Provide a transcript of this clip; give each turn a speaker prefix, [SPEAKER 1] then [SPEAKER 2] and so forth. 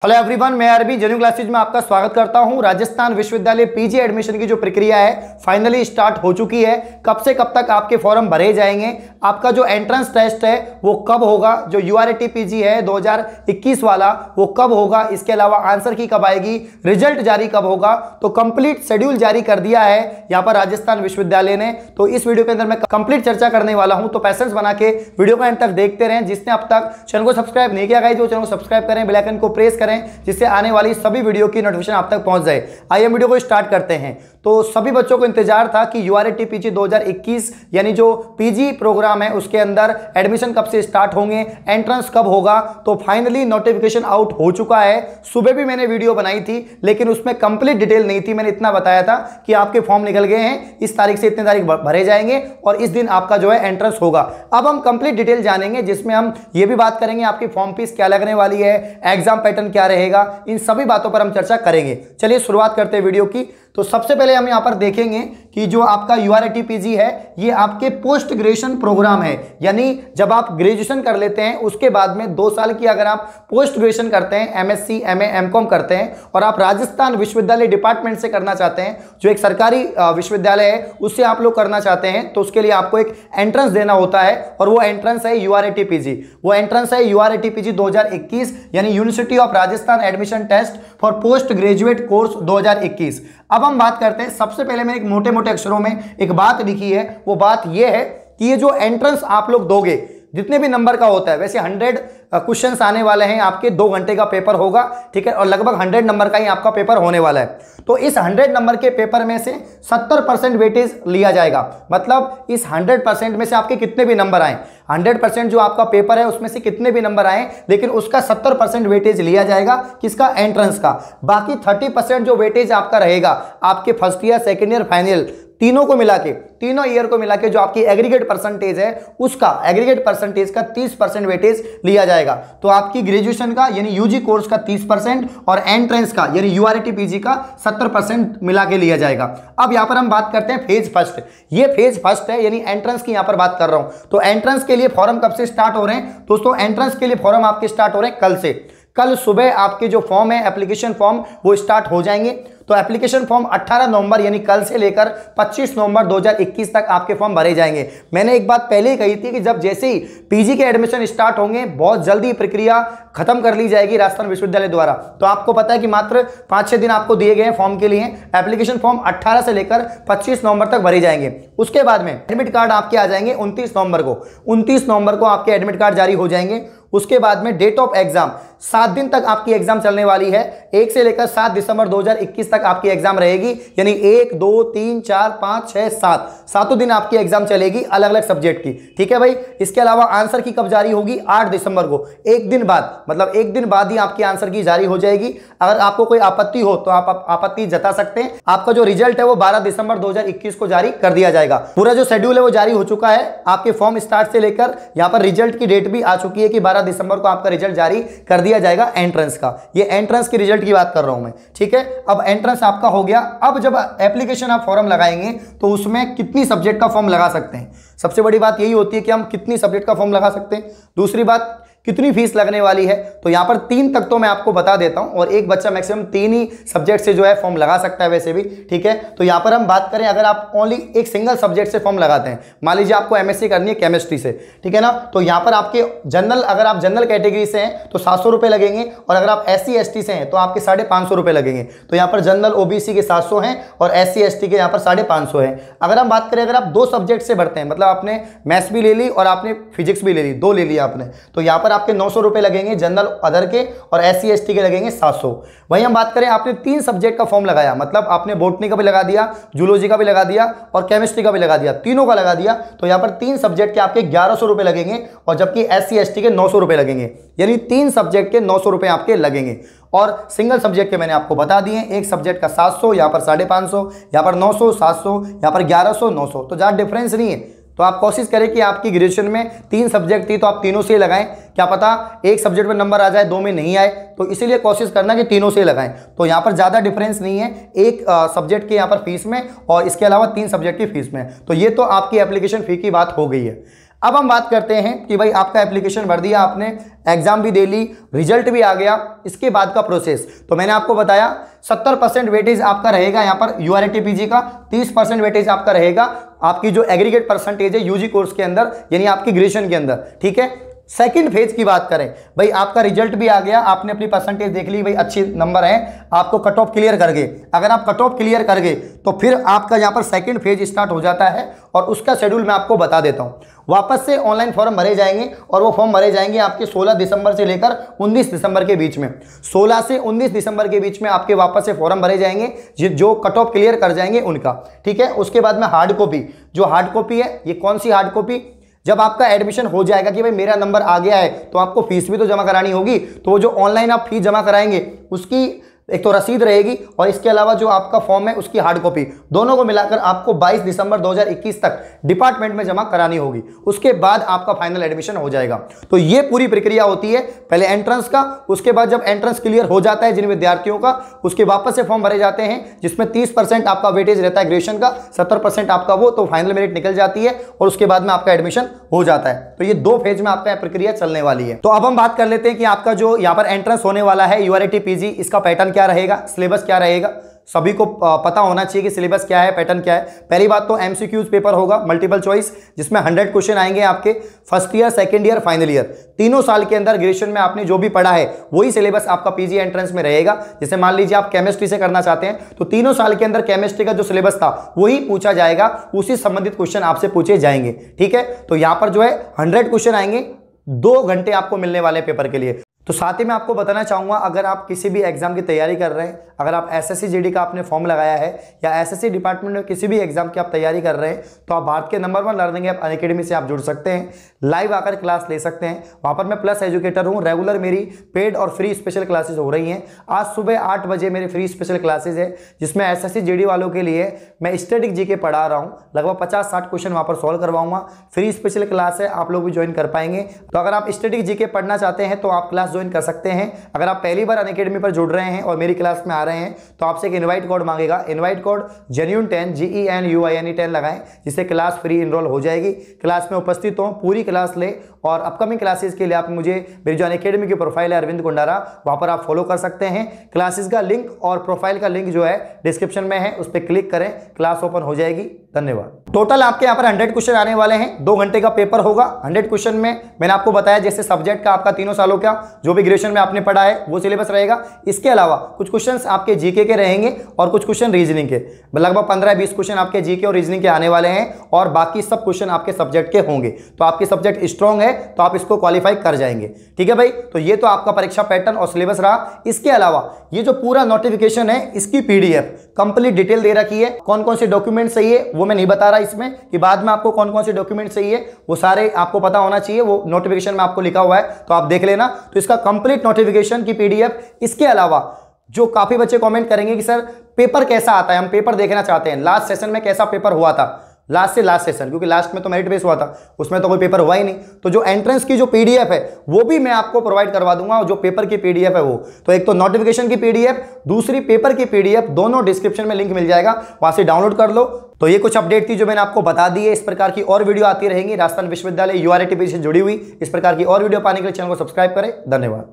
[SPEAKER 1] Hello everyone, मैं अरबी genuine classes में आपका स्वागत करता हूं। राजस्थान विश्वविद्यालय पीजी एडमिशन की जो प्रक्रिया है फाइनली स्टार्ट हो चुकी है। कब से कब तक आपके फॉर्म भरे जाएंगे, आपका जो एंट्रेंस टेस्ट है वो कब होगा, जो यूआरटी पीजी है 2021 वाला वो कब होगा, इसके अलावा आंसर की कब आएगी, रिजल्ट जारी कब होगा, तो कंप्लीट शेड्यूल जारी कर दिया है यहाँ पर राजस्थान विश्वविद्यालय ने। तो इस वीडियो के अंदर मैं कंप्लीट चर्चा करने वाला हूं, तो पैसेंस बना के वीडियो को एंड तक देखते रहें। जिसने अब तक चैनल को सब्सक्राइब नहीं किया है, चैनल को सब्सक्राइब करें, बेल आइकन को प्रेस करें जिससे आने वाली सभी वीडियो की नोटिफिकेशन आप तक पहुंच जाए। आइए वीडियो को स्टार्ट करते हैं। तो सभी बच्चों को इंतजार था कि यूआरटी पीजी 2021 यानी जो पीजी प्रोग्राम है उसके अंदर एडमिशन कब से स्टार्ट होंगे, एंट्रेंस कब होगा। तो फाइनली नोटिफिकेशन आउट हो चुका है। सुबह भी मैंने वीडियो बनाई थी लेकिन उसमें कंप्लीट डिटेल नहीं थी। मैंने इतना बताया था कि आपके फॉर्म निकल गए हैं, इस तारीख से इतनी तारीख भरे जाएंगे और इस दिन आपका जो है एंट्रेंस होगा। अब हम कंप्लीट डिटेल जानेंगे जिसमें हम ये भी बात करेंगे आपकी फॉर्म फीस क्या लगने वाली है, एग्जाम पैटर्न क्या रहेगा, इन सभी बातों पर हम चर्चा करेंगे। चलिए शुरुआत करते हैं वीडियो की। तो सबसे पहले हम यहां पर देखेंगे कि जो आपका यूआरटी पीजी है ये आपके पोस्ट ग्रेजुएशन प्रोग्राम है, यानी जब आप ग्रेजुएशन कर लेते हैं उसके बाद में 2 साल की अगर आप पोस्ट ग्रेजुएशन करते हैं, एमएससी एमए एमकॉम करते हैं और आप राजस्थान विश्वविद्यालय डिपार्टमेंट से करना चाहते हैं, जो एक सरकारी विश्वविद्यालय है उससे आप लोग करना चाहते हैं, तो उसके लिए आपको एक एंट्रेंस देना होता है और वो एंट्रेंस है यूआरटी पीजी। वो एंट्रेंस है यूआरटी पीजी 2021 यानी university of Rajasthan admission test for post graduate course 2021। अब हम बात करते हैं, सबसे पहले मैंने एक मोटे मोटे अक्षरों में एक बात लिखी है। वो बात यह है कि ये जो एंट्रेंस आप लोग दोगे जितने भी नंबर का होता है, वैसे 100 क्वेश्चंस आने वाले हैं, आपके 2 घंटे का पेपर होगा, ठीक है, और लगभग 100 नंबर का ही आपका पेपर होने वाला है। तो इस 100 नंबर के पेपर में से 70% वेटेज लिया जाएगा। मतलब इस 100% में से आपके कितने भी नंबर आए, 100% जो आपका पेपर है उसमें से कितने भी नंबर आए, लेकिन उसका 70% वेटेज लिया जाएगा किसका, एंट्रेंस का। बाकी 30% जो वेटेज आपका रहेगा आपके first year, second year, final तीनों को मिला के, तीनों ईयर को मिला के जो आपकी एग्रीगेट परसेंटेज है उसका, एग्रीगेट परसेंटेज का 30% वेटेज लिया जाएगा। तो आपकी ग्रेजुएशन का यानी यूजी कोर्स का 30% और एंट्रेंस का यानी यूआरटी पीजी का 70% मिला के लिया जाएगा। अब यहां पर हम बात करते हैं फेज फर्स्ट। ये फेज फर्स्ट है यानी एंट्रेंस की यहां पर बात कर रहा हूं। तो एंट्रेंस के लिए फॉर्म कब से स्टार्ट हो रहे हैं दोस्तों? एंट्रेंस के लिए फॉर्म आपके स्टार्ट हो रहे हैं कल से। कल सुबह आपके जो फॉर्म है, एप्लीकेशन फॉर्म, वो स्टार्ट हो जाएंगे। तो एप्लीकेशन फॉर्म 18 नवंबर यानी कल से लेकर 25 नवंबर 2021 तक आपके फॉर्म भरे जाएंगे। मैंने एक बात पहले ही कही थी कि जब जैसे ही पीजी के एडमिशन स्टार्ट होंगे बहुत जल्दी प्रक्रिया खत्म कर ली जाएगी राजस्थान विश्वविद्यालय द्वारा। तो आपको पता है कि मात्र 5-6 दिन आपको दिए गए हैं फॉर्म के लिए। एप्लीकेशन फॉर्म 18 से लेकर 25 नवंबर तक भरे जाएंगे। उसके बाद में एडमिट कार्ड आपके आ जाएंगे 29 नवंबर को। 29 नवंबर को आपके एडमिट कार्ड जारी हो जाएंगे। उसके बाद में डेट ऑफ एग्जाम, 7 दिन तक आपकी एग्जाम चलने वाली है। 1 से लेकर 7 दिसंबर 2021 तक आपकी एग्जाम रहेगी, यानी 1, 2, 3, 4, 5, 6, 7 सातों दिन आपकी एग्जाम चलेगी अलग अलग सब्जेक्ट की, ठीक है भाई। इसके अलावा आंसर की कब जारी होगी? 8 दिसंबर को, एक दिन बाद, मतलब एक दिन बाद ही आपकी आंसर की जारी हो जाएगी। अगर आपको कोई आपत्ति हो तो आप आपत्ति जता सकते हैं। आपका जो रिजल्ट है वो 12 दिसंबर 2021 को जारी कर दिया जाएगा। पूरा जो शेड्यूल है वो जारी हो चुका है। आपके फॉर्म स्टार्ट से लेकर यहाँ पर रिजल्ट की डेट भी आ चुकी है कि 12 दिसंबर को आपका रिजल्ट जारी कर दिया जाएगा एंट्रेंस का। ये एंट्रेंस की रिजल्ट की बात कर रहा हूं मैं, ठीक है। अब एंट्रेंस आपका हो गया। अब जब एप्लीकेशन आप फॉर्म लगाएंगे तो उसमें कितनी सब्जेक्ट का फॉर्म लगा सकते हैं? सबसे बड़ी बात यही होती है कि हम कितनी सब्जेक्ट का फॉर्म लगा सकते हैं। दूसरी बात, कितनी फीस लगने वाली है? तो यहां पर 3 तक तो मैं आपको बता देता हूं, और एक बच्चा मैक्सिमम 3 ही सब्जेक्ट से जो है फॉर्म लगा सकता है वैसे भी, ठीक है। तो यहां पर हम बात करें, अगर आप ओनली एक सिंगल सब्जेक्ट से फॉर्म लगाते हैं, मान लीजिए आपको एमएससी करनी है केमिस्ट्री से, ठीक है ना, तो यहां पर आपके जनरल, अगर आप जनरल कैटेगरी से हैं तो 700 रुपये लगेंगे, और अगर आप SC ST से हैं तो आपके 550 रुपये लगेंगे। तो यहाँ पर जनरल OBC के 700 हैं और SC ST के यहाँ पर 550 हैं। अगर हम बात करें, अगर आप 2 सब्जेक्ट से बढ़ते हैं, मतलब आपने मैथ्स भी ले ली और आपने फिजिक्स भी ले ली, 2 ले लिया आपने, तो यहाँ पर आपके 900 रुपये लगेंगे जनरल अदर के, और SC ST के लगेंगे 700। वहीं हम बात करें, आपने 3 सब्जेक्ट का फॉर्म लगाया, मतलब आपने बॉटनी का भी लगा दिया, जूलॉजी का भी लगा दिया और केमिस्ट्री का भी लगा दिया, तीनों का लगा दिया, तो यहाँ पर 3 सब्जेक्ट के आपके 1100 रुपये लगेंगे, और जबकि SC ST के 900 रुपये लगेंगे, यानी 3 सब्जेक्ट के 900 रुपये आपके लगेंगे। और सिंगल सब्जेक्ट के मैंने आपको बता दिए, एक सब्जेक्ट का 700, यहाँ पर 550, यहाँ पर 900, 700, यहाँ पर 1100, 900, तो ज़्यादा डिफरेंस नहीं है। तो आप कोशिश करें कि आपकी ग्रेजुएशन में 3 सब्जेक्ट थी तो आप तीनों से ही लगाएं। क्या पता एक सब्जेक्ट में नंबर आ जाए, 2 में नहीं आए, तो इसीलिए कोशिश करना कि तीनों से लगाएं। तो यहाँ पर ज़्यादा डिफरेंस नहीं है एक सब्जेक्ट के यहाँ पर फीस में, और इसके अलावा 3 सब्जेक्ट की फीस में। तो ये तो आपकी एप्लीकेशन फ़ी की बात हो गई है। अब हम बात करते हैं कि भाई आपका एप्लीकेशन भर दिया आपने, एग्जाम भी दे ली, रिजल्ट भी आ गया, इसके बाद का प्रोसेस। तो मैंने आपको बताया 70% वेटेज आपका रहेगा यहाँ पर यूआरटी पीजी का, 30% वेटेज आपका रहेगा आपकी जो एग्रीगेट परसेंटेज है यूजी कोर्स के अंदर, यानी आपकी ग्रेजुएशन के अंदर। ठीक है, सेकंड फेज की बात करें, भाई आपका रिजल्ट भी आ गया, आपने अपनी परसेंटेज देख ली, भाई अच्छी नंबर है, आपको कट ऑफ क्लियर कर गए। अगर आप कट ऑफ क्लियर कर गए तो फिर आपका यहाँ पर सेकंड फेज स्टार्ट हो जाता है और उसका शेड्यूल मैं आपको बता देता हूँ। वापस से ऑनलाइन फॉर्म भरे जाएंगे और वो फॉर्म भरे जाएंगे आपके 16 दिसंबर से लेकर 19 दिसंबर के बीच में। 16 से 19 दिसंबर के बीच में आपके वापस से फॉर्म भरे जाएंगे जो कट ऑफ क्लियर कर जाएंगे उनका। ठीक है, उसके बाद में हार्ड कॉपी, जो हार्ड कॉपी है, ये कौन सी हार्ड कॉपी, जब आपका एडमिशन हो जाएगा कि भाई मेरा नंबर आ गया है तो आपको फीस भी तो जमा करानी होगी, तो वो जो ऑनलाइन आप फीस जमा कराएंगे उसकी एक तो रसीद रहेगी और इसके अलावा जो आपका फॉर्म है उसकी हार्ड कॉपी, दोनों को मिलाकर आपको 22 दिसंबर 2021 तक डिपार्टमेंट में जमा करानी होगी। उसके बाद आपका फाइनल एडमिशन हो जाएगा। तो ये पूरी प्रक्रिया होती है, पहले एंट्रेंस का, उसके बाद जब एंट्रेंस क्लियर हो जाता है जिन विद्यार्थियों का, उसके वापस से फॉर्म भरे जाते हैं जिसमें 30% आपका वेटेज रहता है ग्रेजुएशन का, 70% आपका वो, तो फाइनल मेरिट निकल जाती है और उसके बाद में आपका एडमिशन हो जाता है। तो ये 2 फेज में आपका प्रक्रिया चलने वाली है। तो अब हम बात कर लेते हैं कि आपका जो यहाँ पर एंट्रेंस होने वाला है यूआरटी पीजी, इसका पैटर्न क्या रहेगा, सिलेबस क्या रहेगा। सभी को पता होना चाहिए कि सिलेबस क्या है, पैटर्न क्या है। पहली बात तो एमसीक्यूज पेपर होगा, मल्टीपल चॉइस, जिसमें 100 क्वेश्चन आएंगे आपके first year, second year, final year, तीनों साल के अंदर ग्रेजुएशन में आपने जो भी पढ़ा है वही सिलेबस आपका पीजी एंट्रेंस में रहेगा। जैसे मान लीजिए आप केमिस्ट्री से करना चाहते हैं तो तीनों साल के अंदर केमिस्ट्री का जो सिलेबस था वही पूछा जाएगा, उसी संबंधित क्वेश्चन आपसे पूछे जाएंगे। ठीक है, तो यहां पर जो है 100 क्वेश्चन आएंगे, 2 घंटे आपको मिलने वाले पेपर के लिए। तो साथ ही मैं आपको बताना चाहूँगा, अगर आप किसी भी एग्जाम की तैयारी कर रहे हैं, अगर आप एसएससी जीडी का आपने फॉर्म लगाया है या एसएससी डिपार्टमेंट में किसी भी एग्जाम की आप तैयारी कर रहे हैं, तो आप भारत के नंबर 1 लर्निंग ऐप अनअकैडमी से आप जुड़ सकते हैं, लाइव आकर क्लास ले सकते हैं। वहाँ पर मैं प्लस एजुकेटर हूँ, रेगुलर मेरी पेड और फ्री स्पेशल क्लासेस हो रही हैं। आज सुबह 8 बजे मेरी फ्री स्पेशल क्लासेज है, जिसमें एसएससी जीडी वालों के लिए मैं स्टैटिक जीके पढ़ा रहा हूँ, लगभग 50-60 क्वेश्चन वहाँ पर सॉल्व करवाऊंगा। फ्री स्पेशल क्लास है, आप लोग भी ज्वाइन कर पाएंगे। तो अगर आप स्टैटिक जीके पढ़ना चाहते हैं तो आप क्लास ज्वाइन कर सकते हैं। अगर आप पहली बार अनअकैडमी पर जुड़ रहे हैं और मेरी क्लास में आ रहे हैं तो आपसे एक इनवाइट कोड मांगेगा, इनवाइट कोड GENUINE10 GENUINE10 लगाएं, जिससे क्लास फ्री इनरोल हो जाएगी। क्लास में उपस्थित हो, पूरी क्लास ले और अपकमिंग क्लासेस के लिए आप मुझे मेरी जो अनअकैडमी की प्रोफाइल है अरविंद कुंडारा, वहां पर आप फॉलो कर सकते हैं। क्लासेस का लिंक और प्रोफाइल का लिंक जो है डिस्क्रिप्शन में है, उस पर क्लिक करें, क्लास ओपन हो जाएगी। धन्यवाद। टोटल आपके यहाँ पर 100 क्वेश्चन आने वाले हैं, 2 घंटे का पेपर होगा। 100 क्वेश्चन में मैंने आपको बताया जैसे सब्जेक्ट का आपका तीनों सालों का जो भी ग्रेजुएशन में आपने पढ़ा है वो सिलेबस रहेगा। इसके अलावा कुछ क्वेश्चंस आपके जीके के रहेंगे और कुछ क्वेश्चन रीजनिंग के, लगभग 15-20 क्वेश्चन आपके जीके और रीजनिंग के आने वाले हैं और बाकी सब क्वेश्चन आपके सब्जेक्ट के होंगे। तो आपके सब्जेक्ट स्ट्रॉन्ग है तो आप इसको क्वालिफाई कर जाएंगे। ठीक है भाई, तो ये तो आपका परीक्षा पैटर्न और सिलेबस रहा। इसके अलावा ये जो पूरा नोटिफिकेशन है इसकी पीडीएफ कंप्लीट डिटेल दे रखी है। कौन कौन से डॉक्यूमेंट चाहिए वो मैं नहीं बता रहा इसमें, कि बाद में आपको कौन कौन से डॉक्यूमेंट चाहिए वो सारे आपको पता होना चाहिए, वो नोटिफिकेशन में आपको लिखा हुआ है, तो आप देख लेना। तो इसका कंप्लीट नोटिफिकेशन की पीडीएफ, इसके अलावा जो काफी बच्चे कमेंट करेंगे कि सर पेपर कैसा आता है, हम पेपर देखना चाहते हैं, लास्ट सेशन में कैसा पेपर हुआ था, लास्ट से लास्ट सेशन, क्योंकि लास्ट में तो मेरिट बेस हुआ था, उसमें तो कोई पेपर हुआ ही नहीं। तो जो एंट्रेंस की जो पीडीएफ है वो भी मैं आपको प्रोवाइड करवा दूंगा, जो पेपर की पीडीएफ है वो। तो एक तो नोटिफिकेशन की पीडीएफ, दूसरी पेपर की पीडीएफ, दोनों डिस्क्रिप्शन में लिंक मिल जाएगा, वहां से डाउनलोड कर लो। तो ये कुछ अपडेट थी जो मैंने आपको बता दी है। इस प्रकार की और वीडियो आती रहेंगी राजस्थान विश्वविद्यालय यूआरटी से जुड़ी हुई। इस प्रकार की और वीडियो पाने के लिए चैनल को सब्सक्राइब करें। धन्यवाद।